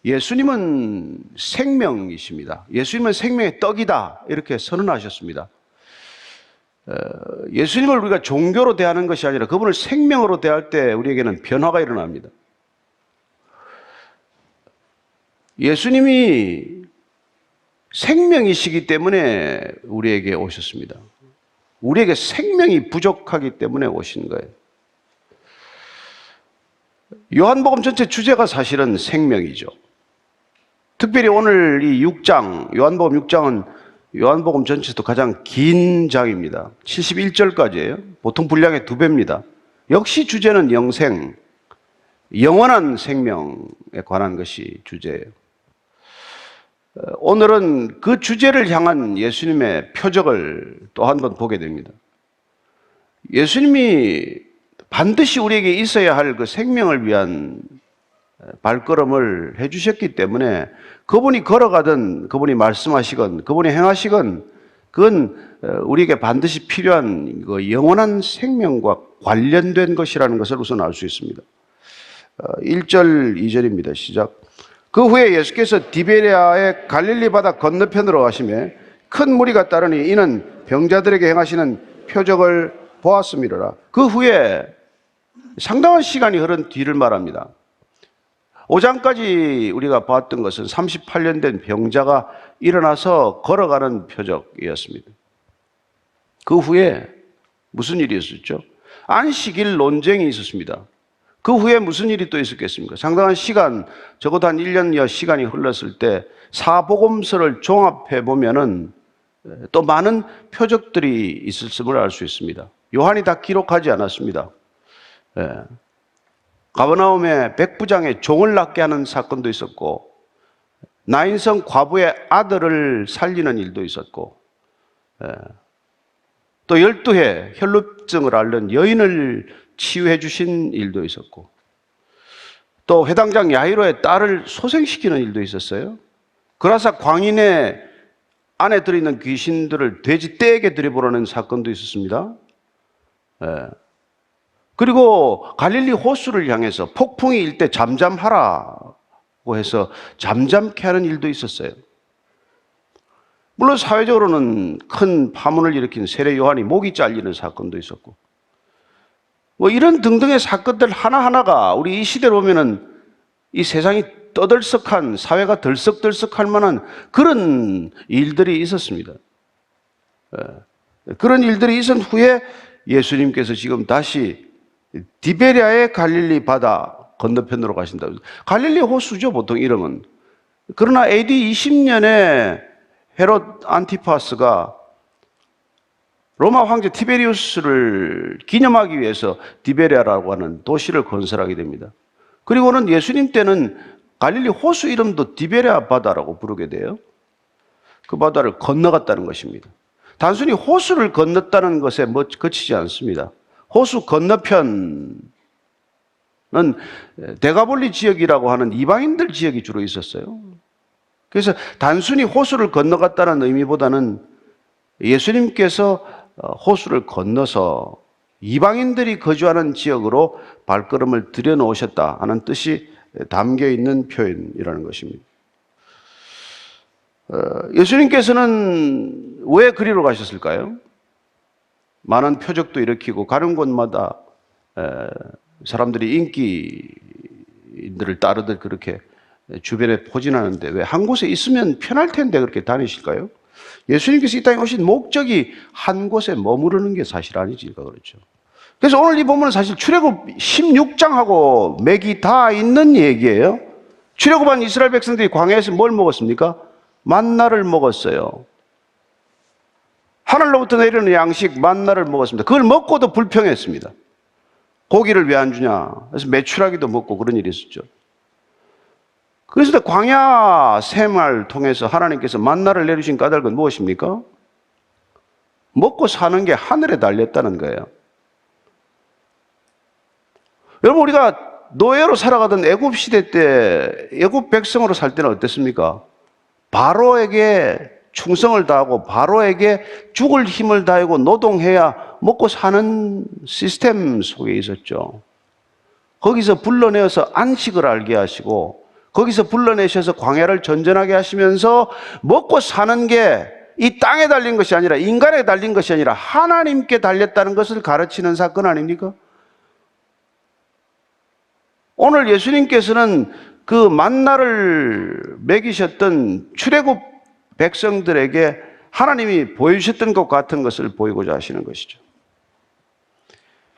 예수님은 생명이십니다. 예수님은 생명의 떡이다 이렇게 선언하셨습니다. 예수님을 우리가 종교로 대하는 것이 아니라 그분을 생명으로 대할 때 우리에게는 변화가 일어납니다. 예수님이 생명이시기 때문에 우리에게 오셨습니다. 우리에게 생명이 부족하기 때문에 오신 거예요. 요한복음 전체 주제가 사실은 생명이죠. 특별히 오늘 이 6장, 요한복음 6장은 요한복음 전체에서도 가장 긴 장입니다. 71절까지예요. 보통 분량의 2배입니다. 역시 주제는 영생, 영원한 생명에 관한 것이 주제예요. 오늘은 그 주제를 향한 예수님의 표적을 또 한 번 보게 됩니다. 예수님이 반드시 우리에게 있어야 할 그 생명을 위한 발걸음을 해주셨기 때문에 그분이 걸어가든 그분이 말씀하시건 그분이 행하시건 그건 우리에게 반드시 필요한 그 영원한 생명과 관련된 것이라는 것을 우선 알 수 있습니다. 1절, 2절입니다. 시작. 그 후에 예수께서 디베랴의 갈릴리 바다 건너편으로 가시며 큰 무리가 따르니 이는 병자들에게 행하시는 표적을 보았음이로라. 그 후에 상당한 시간이 흐른 뒤를 말합니다. 5장까지 우리가 봤던 것은 38년 된 병자가 일어나서 걸어가는 표적이었습니다. 그 후에 무슨 일이 있었죠? 안식일 논쟁이 있었습니다. 그 후에 무슨 일이 또 있었겠습니까? 상당한 시간, 적어도 한 1년여 시간이 흘렀을 때 사복음서를 종합해 보면은 또 많은 표적들이 있었음을 알 수 있습니다. 요한이 다 기록하지 않았습니다. 가버나움의 백부장의 종을 낫게 하는 사건도 있었고, 나인성 과부의 아들을 살리는 일도 있었고, 또 12회 혈루증을 앓는 여인을 치유해 주신 일도 있었고, 또 회당장 야이로의 딸을 소생시키는 일도 있었어요. 그라사 광인의 안에 들어있는 귀신들을 돼지 떼에게 들여보라는 사건도 있었습니다. 그리고 갈릴리 호수를 향해서 폭풍이 일 때 잠잠하라고 해서 잠잠케 하는 일도 있었어요. 물론 사회적으로는 큰 파문을 일으킨 세례 요한이 목이 잘리는 사건도 있었고, 뭐 이런 등등의 사건들 하나하나가 우리 이 시대로 보면은 이 세상이 떠들썩한, 사회가 덜썩덜썩할 만한 그런 일들이 있었습니다. 그런 일들이 있은 후에 예수님께서 지금 다시 디베랴의 갈릴리 바다 건너편으로 가신다. 갈릴리 호수죠, 보통 이름은. 그러나 AD 20년에 헤롯 안티파스가 로마 황제 티베리우스를 기념하기 위해서 디베랴라고 하는 도시를 건설하게 됩니다. 그리고는 예수님 때는 갈릴리 호수 이름도 디베랴 바다라고 부르게 돼요. 그 바다를 건너갔다는 것입니다. 단순히 호수를 건넜다는 것에 그치지 않습니다. 호수 건너편은 데가볼리 지역이라고 하는 이방인들 지역이 주로 있었어요. 그래서 단순히 호수를 건너갔다는 의미보다는 예수님께서 호수를 건너서 이방인들이 거주하는 지역으로 발걸음을 들여놓으셨다 하는 뜻이 담겨 있는 표현이라는 것입니다. 예수님께서는 왜 그리로 가셨을까요? 많은 표적도 일으키고 가는 곳마다 사람들이 인기들을 따르듯 그렇게 주변에 포진하는데 왜 한 곳에 있으면 편할 텐데 그렇게 다니실까요? 예수님께서 이 땅에 오신 목적이 한 곳에 머무르는 게 사실 아니지가 그렇죠. 그래서 오늘 이 본문은 사실 출애굽 16장하고 맥이 다 있는 얘기예요. 출애굽한 이스라엘 백성들이 광야에서 뭘 먹었습니까? 만나를 먹었어요. 하늘로부터 내리는 양식 만나를 먹었습니다. 그걸 먹고도 불평했습니다. 고기를 왜 안 주냐? 그래서 메추라기도 먹고 그런 일이 있었죠. 그래서 광야 생활을 통해서 하나님께서 만나를 내리신 까닭은 무엇입니까? 먹고 사는 게 하늘에 달렸다는 거예요. 여러분, 우리가 노예로 살아가던 애굽 시대 때 애굽 백성으로 살 때는 어땠습니까? 바로에게 충성을 다하고 바로에게 죽을 힘을 다하고 노동해야 먹고 사는 시스템 속에 있었죠. 거기서 불러내어서 안식을 알게 하시고 거기서 불러내셔서 광야를 전전하게 하시면서 먹고 사는 게 이 땅에 달린 것이 아니라 인간에 달린 것이 아니라 하나님께 달렸다는 것을 가르치는 사건 아닙니까? 오늘 예수님께서는 그 만나를 먹이셨던 출애굽 백성들에게 하나님이 보여주셨던 것 같은 것을 보이고자 하시는 것이죠.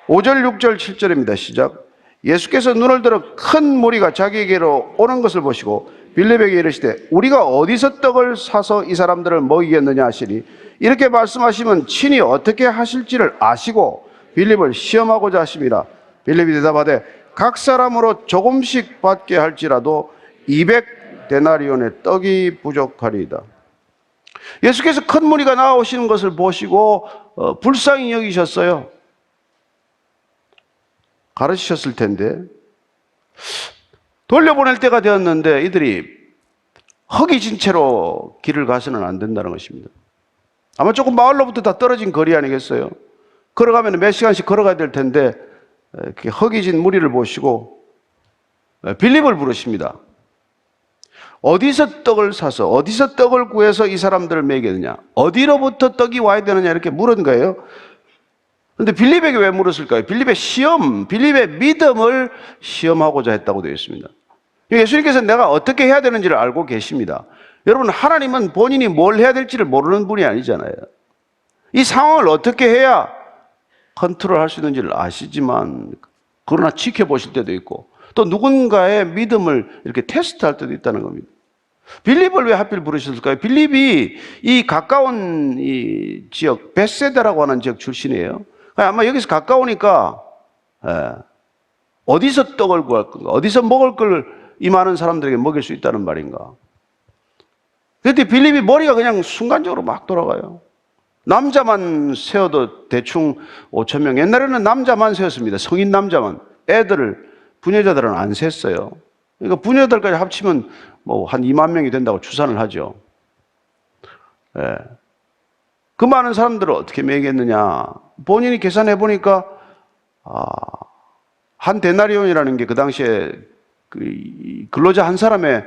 5절, 6절, 7절입니다. 시작. 예수께서 눈을 들어 큰 무리가 자기에게로 오는 것을 보시고 빌립에게 이르시되 우리가 어디서 떡을 사서 이 사람들을 먹이겠느냐 하시니 이렇게 말씀하시면 친히 어떻게 하실지를 아시고 빌립을 시험하고자 하심이라. 빌립이 대답하되 각 사람으로 조금씩 받게 할지라도 200데나리온의 떡이 부족하리이다. 예수께서 큰 무리가 나오시는 것을 보시고 불쌍히 여기셨어요. 가르치셨을 텐데 돌려보낼 때가 되었는데 이들이 허기진 채로 길을 가서는 안 된다는 것입니다. 아마 조금 마을로부터 다 떨어진 거리 아니겠어요? 걸어가면 몇 시간씩 걸어가야 될 텐데 허기진 무리를 보시고 빌립을 부르십니다. 어디서 떡을 사서 어디서 떡을 구해서 이 사람들을 먹이느냐, 어디로부터 떡이 와야 되느냐 이렇게 물은 거예요. 그런데 빌립에게 왜 물었을까요? 빌립의 믿음을 시험하고자 했다고 되어 있습니다. 예수님께서 내가 어떻게 해야 되는지를 알고 계십니다. 여러분, 하나님은 본인이 뭘 해야 될지를 모르는 분이 아니잖아요. 이 상황을 어떻게 해야 컨트롤할 수 있는지를 아시지만 그러나 지켜보실 때도 있고 또 누군가의 믿음을 이렇게 테스트할 때도 있다는 겁니다. 빌립을 왜 하필 부르셨을까요? 빌립이 이 가까운 이 지역 베세다라고 하는 지역 출신이에요. 아마 여기서 가까우니까 어디서 떡을 구할 건가, 어디서 먹을 걸 이 많은 사람들에게 먹일 수 있다는 말인가. 그런데 빌립이 머리가 그냥 순간적으로 막 돌아가요. 남자만 세어도 대충 5천 명. 옛날에는 남자만 세었습니다. 성인 남자만. 애들을, 부녀자들은 안 셌어요. 그러니까 부녀들까지 합치면 뭐 한 2만 명이 된다고 추산을 하죠. 그 많은 사람들을 어떻게 먹이겠느냐. 본인이 계산해 보니까 한 데나리온이라는 게 그 당시에 그 근로자 한 사람의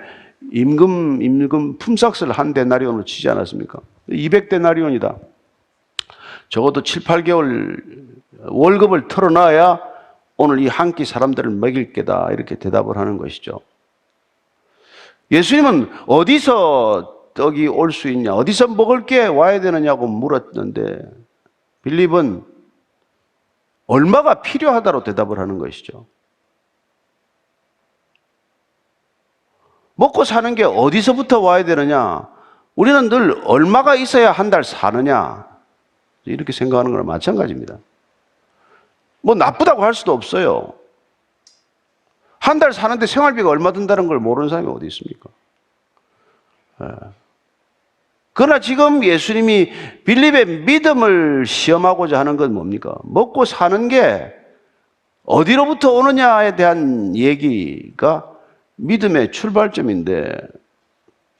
임금 품삯을 한 데나리온으로 치지 않았습니까? 200데나리온이다. 적어도 7, 8개월 월급을 털어놔야 오늘 이 한 끼 사람들을 먹일 게다 이렇게 대답을 하는 것이죠. 예수님은 어디서 떡이 올 수 있냐, 어디서 먹을 게 와야 되느냐고 물었는데 빌립은 얼마가 필요하다로 대답을 하는 것이죠. 먹고 사는 게 어디서부터 와야 되느냐, 우리는 늘 얼마가 있어야 한 달 사느냐 이렇게 생각하는 거랑 마찬가지입니다. 뭐 나쁘다고 할 수도 없어요. 한 달 사는데 생활비가 얼마 든다는 걸 모르는 사람이 어디 있습니까? 그러나 지금 예수님이 빌립의 믿음을 시험하고자 하는 건 뭡니까? 먹고 사는 게 어디로부터 오느냐에 대한 얘기가 믿음의 출발점인데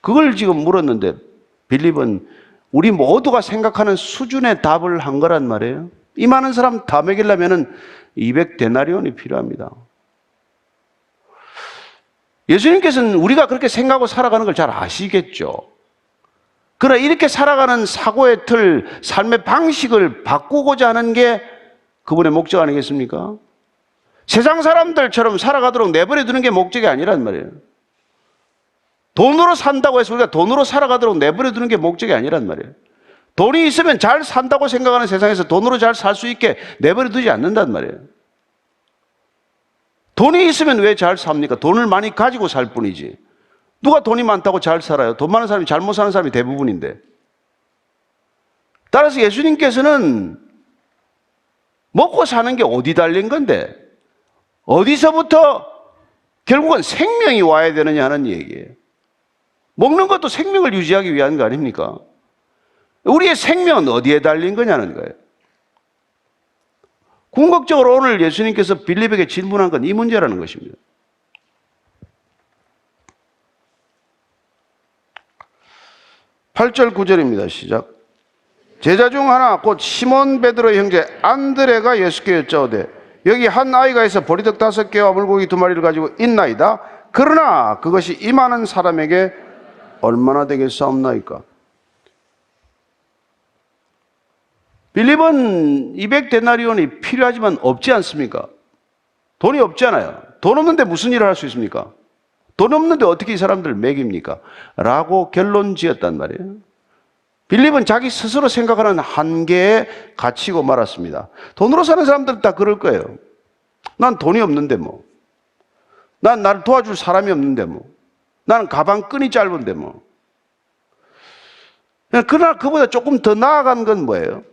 그걸 지금 물었는데 빌립은 우리 모두가 생각하는 수준의 답을 한 거란 말이에요. 이 많은 사람 다 먹이려면 200데나리온이 필요합니다. 예수님께서는 우리가 그렇게 생각하고 살아가는 걸 잘 아시겠죠. 그러나 이렇게 살아가는 사고의 틀, 삶의 방식을 바꾸고자 하는 게 그분의 목적 아니겠습니까? 세상 사람들처럼 살아가도록 내버려 두는 게 목적이 아니란 말이에요. 돈으로 산다고 해서 우리가 돈으로 살아가도록 내버려 두는 게 목적이 아니란 말이에요. 돈이 있으면 잘 산다고 생각하는 세상에서 돈으로 잘 살 수 있게 내버려 두지 않는단 말이에요. 돈이 있으면 왜 잘 삽니까? 돈을 많이 가지고 살 뿐이지. 누가 돈이 많다고 잘 살아요? 돈 많은 사람이 잘못 사는 사람이 대부분인데. 따라서 예수님께서는 먹고 사는 게 어디 달린 건데 어디서부터 결국은 생명이 와야 되느냐 하는 얘기예요. 먹는 것도 생명을 유지하기 위한 거 아닙니까? 우리의 생명은 어디에 달린 거냐는 거예요. 궁극적으로 오늘 예수님께서 빌립에게 질문한 건 이 문제라는 것입니다. 8절 9절입니다. 시작. 제자 중 하나 곧 시몬 베드로의 형제 안드레가 예수께 여짜오되 여기 한 아이가 있어 보리떡 5개와 물고기 2마리를 가지고 있나이다. 그러나 그것이 임하는 사람에게 얼마나 되겠사옵나이까. 빌립은 200데나리온이 필요하지만 없지 않습니까? 돈이 없잖아요. 돈 없는데 무슨 일을 할 수 있습니까? 돈 없는데 어떻게 이 사람들을 먹입니까? 라고 결론 지었단 말이에요. 빌립은 자기 스스로 생각하는 한계에 갇히고 말았습니다. 돈으로 사는 사람들은 다 그럴 거예요. 난 돈이 없는데 뭐. 난 나를 도와줄 사람이 없는데 뭐. 나는 가방 끈이 짧은데 뭐. 그러나 그보다 조금 더 나아간 건 뭐예요?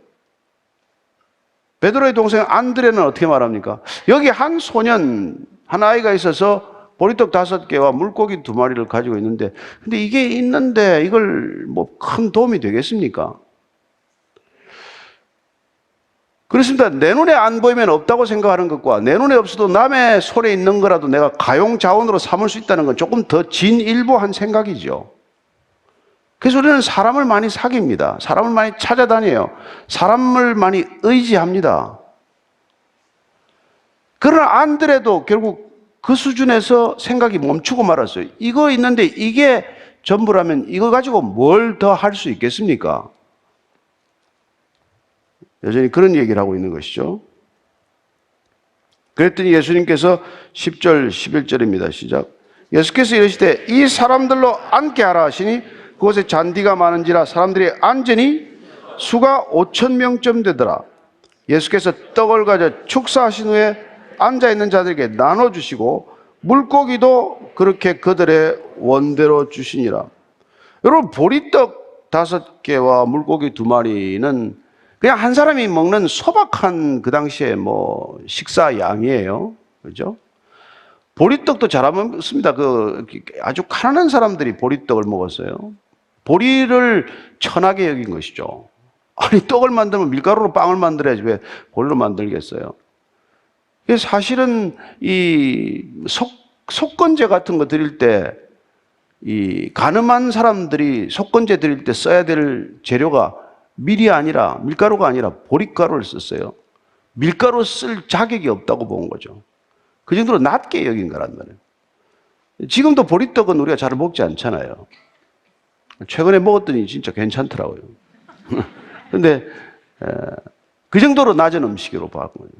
베드로의 동생 안드레는 어떻게 말합니까? 여기 한 소년, 한 아이가 있어서 보리떡 5개와 물고기 2마리를 가지고 있는데, 근데 이게 있는데 이걸 뭐 큰 도움이 되겠습니까? 그렇습니다. 내 눈에 안 보이면 없다고 생각하는 것과 내 눈에 없어도 남의 손에 있는 거라도 내가 가용자원으로 삼을 수 있다는 건 조금 더 진일보한 생각이죠. 그래서 우리는 사람을 많이 사귀입니다. 사람을 많이 찾아다녀요. 사람을 많이 의지합니다. 그러나 안드레도 결국 그 수준에서 생각이 멈추고 말았어요. 이거 있는데 이게 전부라면 이거 가지고 뭘 더 할 수 있겠습니까? 여전히 그런 얘기를 하고 있는 것이죠. 그랬더니 예수님께서 10절, 11절입니다. 시작. 예수께서 이르시되 이 사람들로 앉게 하라 하시니 그곳에 잔디가 많은지라 사람들이 앉으니 수가 5,000명쯤 되더라. 예수께서 떡을 가져 축사하신 후에 앉아있는 자들에게 나눠주시고 물고기도 그렇게 그들의 원대로 주시니라. 여러분, 보리떡 5개와 물고기 2마리는 그냥 한 사람이 먹는 소박한 그 당시에 뭐 식사 양이에요. 그죠? 보리떡도 잘 안 먹습니다. 아주 가난한 사람들이 보리떡을 먹었어요. 보리를 천하게 여긴 것이죠. 아니, 떡을 만들면 밀가루로 빵을 만들어야지 왜 보리로 만들겠어요? 사실은 이 속건제 같은 거 드릴 때, 이 가늠한 사람들이 속건제 드릴 때 써야 될 재료가 밀이 아니라, 밀가루가 아니라 보리가루를 썼어요. 밀가루 쓸 자격이 없다고 본 거죠. 그 정도로 낮게 여긴 거란 말이에요. 지금도 보리떡은 우리가 잘 먹지 않잖아요. 최근에 먹었더니 진짜 괜찮더라고요. 근데 그 정도로 낮은 음식으로 봤거든요.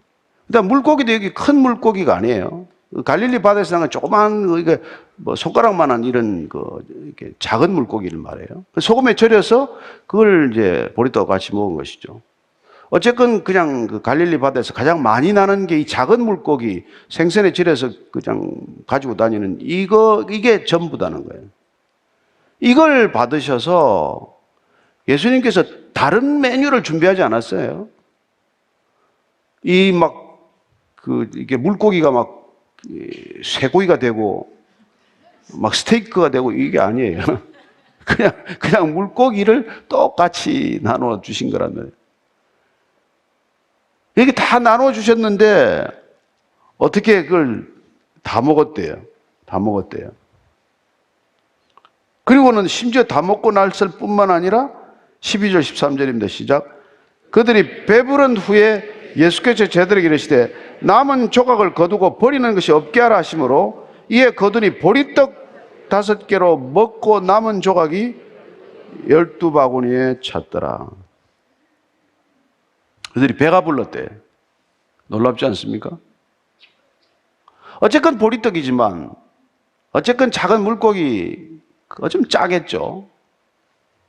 그다음 물고기도 여기 큰 물고기가 아니에요. 갈릴리 바다에서 나는 조그만 이게 뭐 손가락만한 이런 이렇게 작은 물고기를 말해요. 소금에 절여서 그걸 이제 보리떡과 같이 먹은 것이죠. 어쨌건 그냥 그 갈릴리 바다에서 가장 많이 나는 게 이 작은 물고기 생선에 절여서 그냥 가지고 다니는 이게 전부다는 거예요. 이걸 받으셔서 예수님께서 다른 메뉴를 준비하지 않았어요. 이게 물고기가 막 쇠고기가 되고 막 스테이크가 되고 이게 아니에요. 그냥 물고기를 똑같이 나눠 주신 거란 말이에요. 이렇게 다 나눠 주셨는데 어떻게 그걸 다 먹었대요. 다 먹었대요. 그리고는 심지어 다 먹고 났을 뿐만 아니라 12절 13절입니다. 시작. 그들이 배부른 후에 예수께서 제자들에게 이르시되 남은 조각을 거두고 버리는 것이 없게 하라 하시므로 이에 거두니 보리떡 5개로 먹고 남은 조각이 12바구니에 찼더라. 그들이 배가 불렀대. 놀랍지 않습니까? 어쨌건 보리떡이지만 어쨌건 작은 물고기 좀 짜겠죠.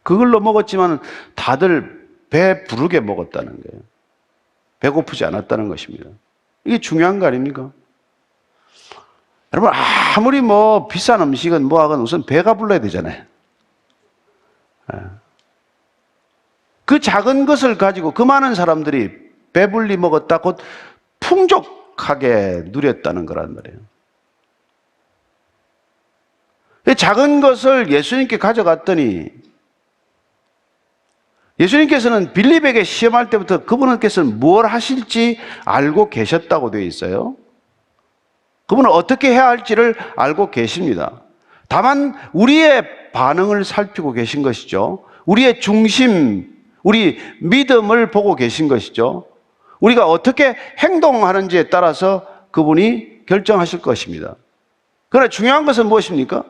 그걸로 먹었지만 다들 배 부르게 먹었다는 거예요. 배고프지 않았다는 것입니다. 이게 중요한 거 아닙니까? 여러분, 아무리 뭐 비싼 음식은 뭐하건 우선 배가 불러야 되잖아요. 그 작은 것을 가지고 그 많은 사람들이 배불리 먹었다, 곧 풍족하게 누렸다는 거란 말이에요. 작은 것을 예수님께 가져갔더니 예수님께서는 빌립에게 시험할 때부터 그분께서는 뭘 하실지 알고 계셨다고 되어 있어요. 그분은 어떻게 해야 할지를 알고 계십니다. 다만 우리의 반응을 살피고 계신 것이죠. 우리의 중심, 우리 믿음을 보고 계신 것이죠. 우리가 어떻게 행동하는지에 따라서 그분이 결정하실 것입니다. 그러나 중요한 것은 무엇입니까?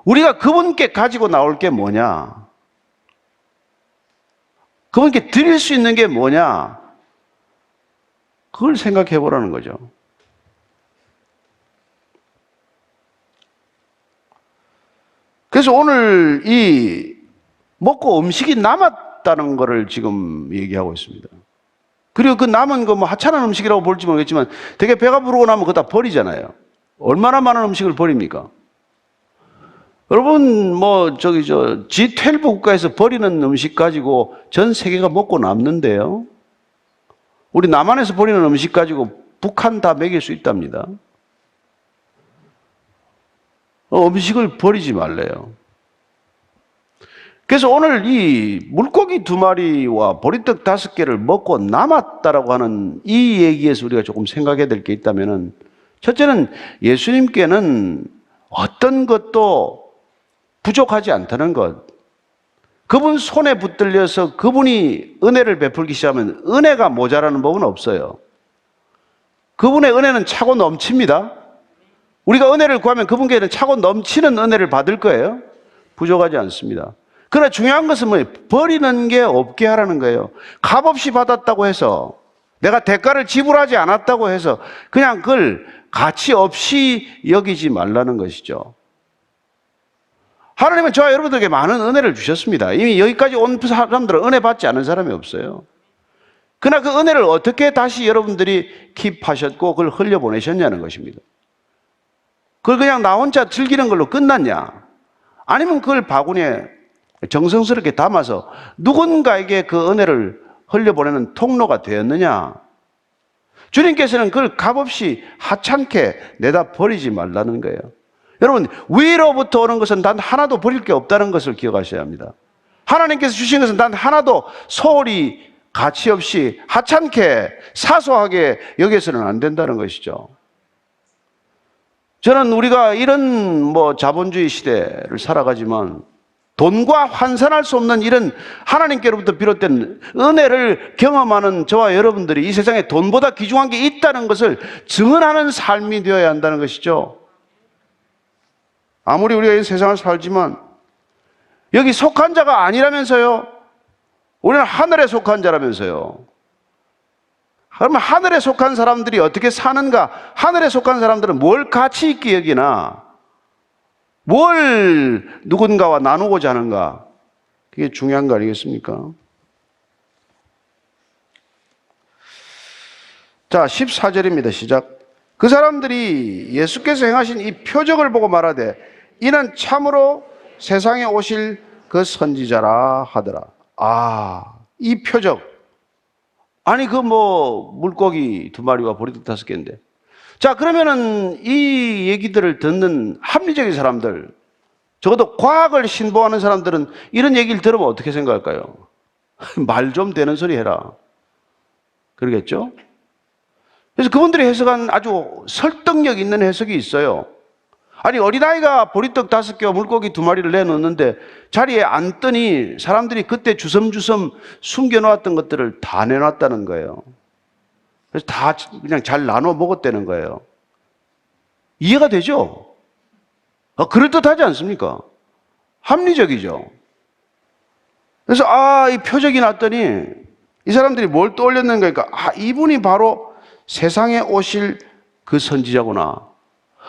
우리가 그분께 가지고 나올 게 뭐냐? 그분께 드릴 수 있는 게 뭐냐? 그걸 생각해 보라는 거죠. 그래서 오늘 이 먹고 음식이 남았다는 것을 지금 얘기하고 있습니다. 그리고 그 남은 거 뭐 하찮은 음식이라고 볼지 모르겠지만 되게 배가 부르고 나면 그거 다 버리잖아요. 얼마나 많은 음식을 버립니까? 여러분 G12 국가에서 버리는 음식 가지고 전 세계가 먹고 남는데요. 우리 남한에서 버리는 음식 가지고 북한 다 먹일 수 있답니다. 음식을 버리지 말래요. 그래서 오늘 이 물고기 2마리와 보리떡 5개를 먹고 남았다라고 하는 이 얘기에서 우리가 조금 생각해야 될 게 있다면은, 첫째는 예수님께는 어떤 것도 부족하지 않다는 것. 그분 손에 붙들려서 그분이 은혜를 베풀기 시작하면 은혜가 모자라는 법은 없어요. 그분의 은혜는 차고 넘칩니다. 우리가 은혜를 구하면 그분께는 차고 넘치는 은혜를 받을 거예요. 부족하지 않습니다. 그러나 중요한 것은 뭐예요? 버리는 게 없게 하라는 거예요. 값없이 받았다고 해서, 내가 대가를 지불하지 않았다고 해서 그냥 그걸 가치 없이 여기지 말라는 것이죠. 하나님은 저와 여러분들에게 많은 은혜를 주셨습니다. 이미 여기까지 온 사람들은 은혜 받지 않은 사람이 없어요. 그러나 그 은혜를 어떻게 다시 여러분들이 킵하셨고 그걸 흘려보내셨냐는 것입니다. 그걸 그냥 나 혼자 즐기는 걸로 끝났냐? 아니면 그걸 바구니에 정성스럽게 담아서 누군가에게 그 은혜를 흘려보내는 통로가 되었느냐? 주님께서는 그걸 값없이 하찮게 내다 버리지 말라는 거예요. 여러분, 위로부터 오는 것은 단 하나도 버릴 게 없다는 것을 기억하셔야 합니다. 하나님께서 주신 것은 단 하나도 소홀히 가치 없이 하찮게 사소하게 여겨서는 안 된다는 것이죠. 저는 우리가 이런 자본주의 시대를 살아가지만 돈과 환산할 수 없는 이런 하나님께로부터 비롯된 은혜를 경험하는 저와 여러분들이 이 세상에 돈보다 귀중한 게 있다는 것을 증언하는 삶이 되어야 한다는 것이죠. 아무리 우리가 이 세상을 살지만 여기 속한 자가 아니라면서요. 우리는 하늘에 속한 자라면서요. 그러면 하늘에 속한 사람들이 어떻게 사는가? 하늘에 속한 사람들은 뭘 가치 있게 여기나? 뭘 누군가와 나누고자 하는가? 그게 중요한 거 아니겠습니까? 자, 14절입니다. 시작. 그 사람들이 예수께서 행하신 이 표적을 보고 말하되 이는 참으로 세상에 오실 그 선지자라 하더라. 아, 이 표적. 아니 물고기 2마리와 보리떡 5개인데. 자, 그러면은 이 얘기들을 듣는 합리적인 사람들, 적어도 과학을 신봉하는 사람들은 이런 얘기를 들으면 어떻게 생각할까요? 말 좀 되는 소리 해라. 그러겠죠? 그래서 그분들이 해석한 아주 설득력 있는 해석이 있어요. 아니, 어린아이가 보리떡 5개와 물고기 2마리를 내놓는데 자리에 앉더니 사람들이 그때 주섬주섬 숨겨놓았던 것들을 다 내놨다는 거예요. 그래서 다 그냥 잘 나눠 먹었다는 거예요. 이해가 되죠? 그럴듯하지 않습니까? 합리적이죠. 그래서 이 표적이 났더니 이 사람들이 뭘 떠올렸는가 하니까 이분이 바로 세상에 오실 그 선지자구나.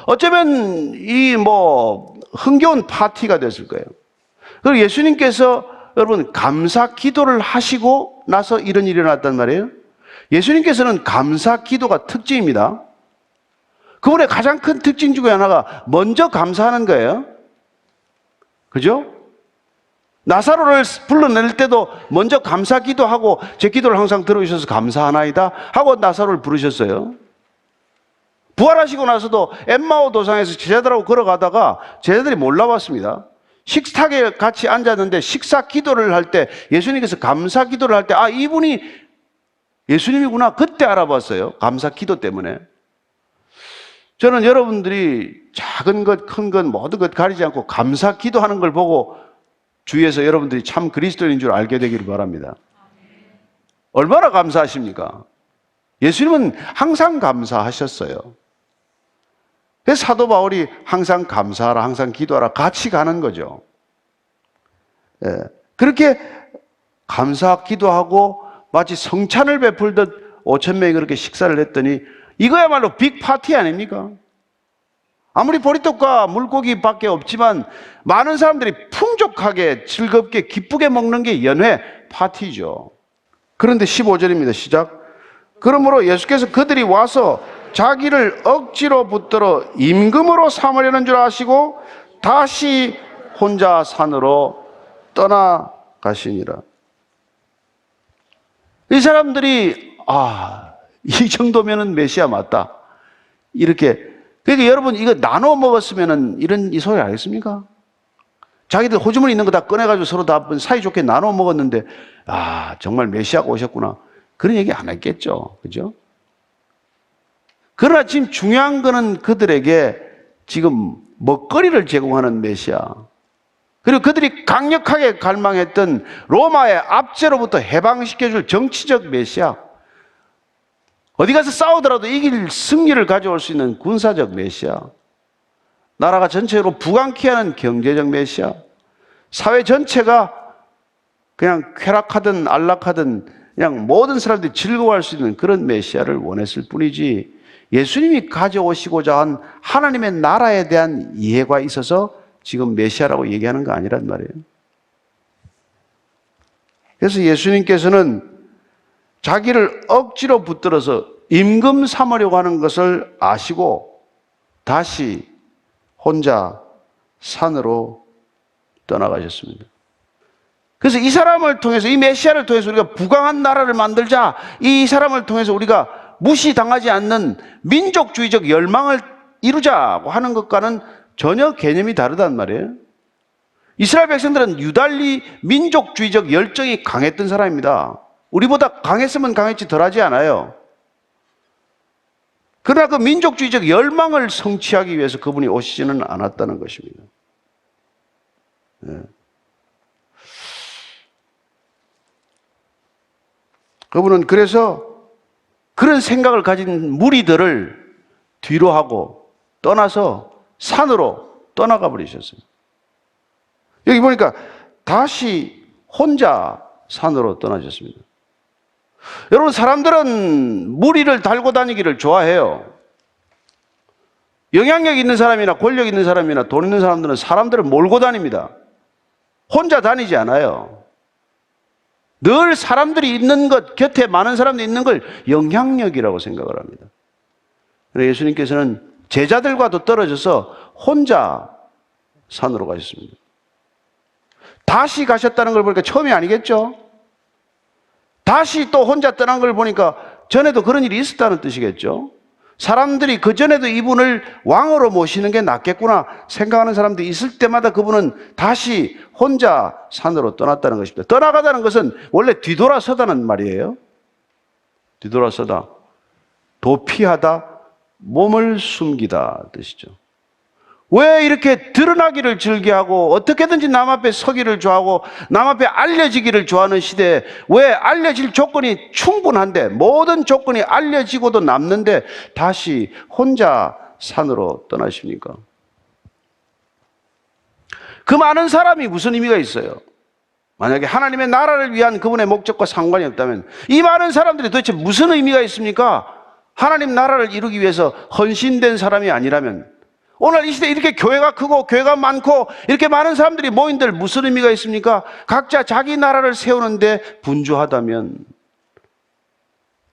어쩌면 이 흥겨운 파티가 됐을 거예요. 그리고 예수님께서 여러분 감사 기도를 하시고 나서 이런 일이 일어났단 말이에요. 예수님께서는 감사 기도가 특징입니다. 그분의 가장 큰 특징 중에 하나가 먼저 감사하는 거예요. 그죠? 나사로를 불러낼 때도 먼저 감사 기도하고 제 기도를 항상 들어주셔서 감사하나이다 하고 나사로를 부르셨어요. 부활하시고 나서도 엠마오 도상에서 제자들하고 걸어가다가 제자들이 몰라봤습니다. 식탁에 같이 앉았는데 식사 기도를 할 때 예수님께서 감사 기도를 할 때 이분이 예수님이구나 그때 알아봤어요. 감사 기도 때문에. 저는 여러분들이 작은 것 큰 것 모든 것 가리지 않고 감사 기도하는 걸 보고 주위에서 여러분들이 참 그리스도인인 줄 알게 되기를 바랍니다. 얼마나 감사하십니까? 예수님은 항상 감사하셨어요. 그래서 사도 바울이 항상 감사하라, 항상 기도하라 같이 가는 거죠. 예. 그렇게 감사 기도하고 마치 성찬을 베풀듯 5천 명이 그렇게 식사를 했더니 이거야말로 빅 파티 아닙니까? 아무리 보리떡과 물고기밖에 없지만 많은 사람들이 풍족하게 즐겁게 기쁘게 먹는 게 연회 파티죠. 그런데 15절입니다. 시작. 그러므로 예수께서 그들이 와서 자기를 억지로 붙들어 임금으로 삼으려는 줄 아시고 다시 혼자 산으로 떠나가시니라. 이 사람들이 이 정도면은 메시아 맞다. 이렇게. 그러니까 여러분 이거 나눠 먹었으면은 이 소리 알겠습니까? 자기들 호주머니 있는 거 다 꺼내가지고 서로 다 사이좋게 나눠 먹었는데 정말 메시아가 오셨구나. 그런 얘기 안 했겠죠. 그죠? 그러나 지금 중요한 거는 그들에게 지금 먹거리를 제공하는 메시아. 그리고 그들이 강력하게 갈망했던 로마의 압제로부터 해방시켜줄 정치적 메시아. 어디 가서 싸우더라도 이길 승리를 가져올 수 있는 군사적 메시아. 나라가 전체로 부강케 하는 경제적 메시아. 사회 전체가 그냥 쾌락하든 안락하든 그냥 모든 사람들이 즐거워할 수 있는 그런 메시아를 원했을 뿐이지 예수님이 가져오시고자 한 하나님의 나라에 대한 이해가 있어서 지금 메시아라고 얘기하는 거 아니란 말이에요. 그래서 예수님께서는 자기를 억지로 붙들어서 임금 삼으려고 하는 것을 아시고 다시 혼자 산으로 떠나가셨습니다. 그래서 이 사람을 통해서, 이 메시아를 통해서 우리가 부강한 나라를 만들자, 이 사람을 통해서 우리가 무시당하지 않는 민족주의적 열망을 이루자고 하는 것과는 전혀 개념이 다르단 말이에요. 이스라엘 백성들은 유달리 민족주의적 열정이 강했던 사람입니다. 우리보다 강했으면 강했지 덜하지 않아요. 그러나 그 민족주의적 열망을 성취하기 위해서 그분이 오시지는 않았다는 것입니다. 네. 그분은 그래서 그런 생각을 가진 무리들을 뒤로 하고 떠나서 산으로 떠나가 버리셨어요. 여기 보니까 다시 혼자 산으로 떠나셨습니다. 여러분, 사람들은 무리를 달고 다니기를 좋아해요. 영향력 있는 사람이나 권력 있는 사람이나 돈 있는 사람들은 사람들을 몰고 다닙니다. 혼자 다니지 않아요. 늘 사람들이 있는 것, 곁에 많은 사람들이 있는 걸 영향력이라고 생각을 합니다. 그래서 예수님께서는 제자들과도 떨어져서 혼자 산으로 가셨습니다. 다시 가셨다는 걸 보니까 처음이 아니겠죠? 다시 또 혼자 떠난 걸 보니까 전에도 그런 일이 있었다는 뜻이겠죠? 사람들이 그전에도 이분을 왕으로 모시는 게 낫겠구나 생각하는 사람들이 있을 때마다 그분은 다시 혼자 산으로 떠났다는 것입니다. 떠나가다는 것은 원래 뒤돌아서다는 말이에요. 뒤돌아서다. 도피하다, 몸을 숨기다 뜻이죠. 왜 이렇게 드러나기를 즐겨하고 어떻게든지 남 앞에 서기를 좋아하고 남 앞에 알려지기를 좋아하는 시대에 왜 알려질 조건이 충분한데 모든 조건이 알려지고도 남는데 다시 혼자 산으로 떠나십니까? 그 많은 사람이 무슨 의미가 있어요? 만약에 하나님의 나라를 위한 그분의 목적과 상관이 없다면 이 많은 사람들이 도대체 무슨 의미가 있습니까? 하나님 나라를 이루기 위해서 헌신된 사람이 아니라면 오늘 이 시대에 이렇게 교회가 크고 교회가 많고 이렇게 많은 사람들이 모인들 무슨 의미가 있습니까? 각자 자기 나라를 세우는데 분주하다면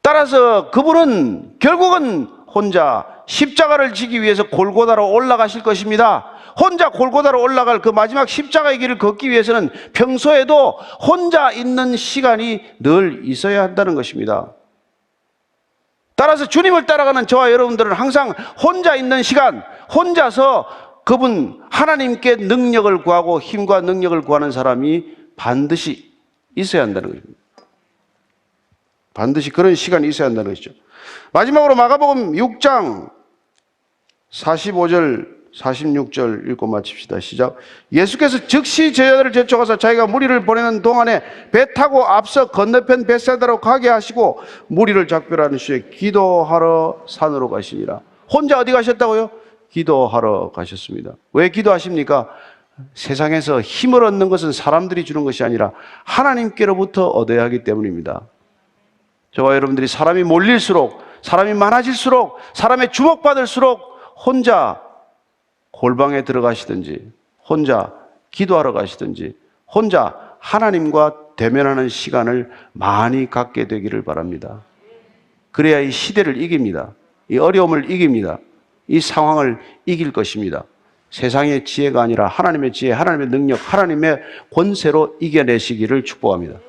따라서 그분은 결국은 혼자 십자가를 지기 위해서 골고다로 올라가실 것입니다. 혼자 골고다로 올라갈 그 마지막 십자가의 길을 걷기 위해서는 평소에도 혼자 있는 시간이 늘 있어야 한다는 것입니다. 따라서 주님을 따라가는 저와 여러분들은 항상 혼자 있는 시간, 혼자서 그분 하나님께 능력을 구하고 힘과 능력을 구하는 사람이 반드시 있어야 한다는 것입니다. 반드시 그런 시간이 있어야 한다는 것이죠. 마지막으로 마가복음 6장 45절 46절 읽고 마칩시다. 시작. 예수께서 즉시 제자들을 제쳐가서 자기가 무리를 보내는 동안에 배 타고 앞서 건너편 벳사다로 가게 하시고 무리를 작별하는 시에 기도하러 산으로 가시니라. 혼자 어디 가셨다고요? 기도하러 가셨습니다. 왜 기도하십니까? 세상에서 힘을 얻는 것은 사람들이 주는 것이 아니라 하나님께로부터 얻어야 하기 때문입니다. 저와 여러분들이 사람이 몰릴수록, 사람이 많아질수록, 사람의 주목받을수록 혼자 골방에 들어가시든지, 혼자 기도하러 가시든지, 혼자 하나님과 대면하는 시간을 많이 갖게 되기를 바랍니다. 그래야 이 시대를 이깁니다. 이 어려움을 이깁니다. 이 상황을 이길 것입니다. 세상의 지혜가 아니라 하나님의 지혜, 하나님의 능력, 하나님의 권세로 이겨내시기를 축복합니다.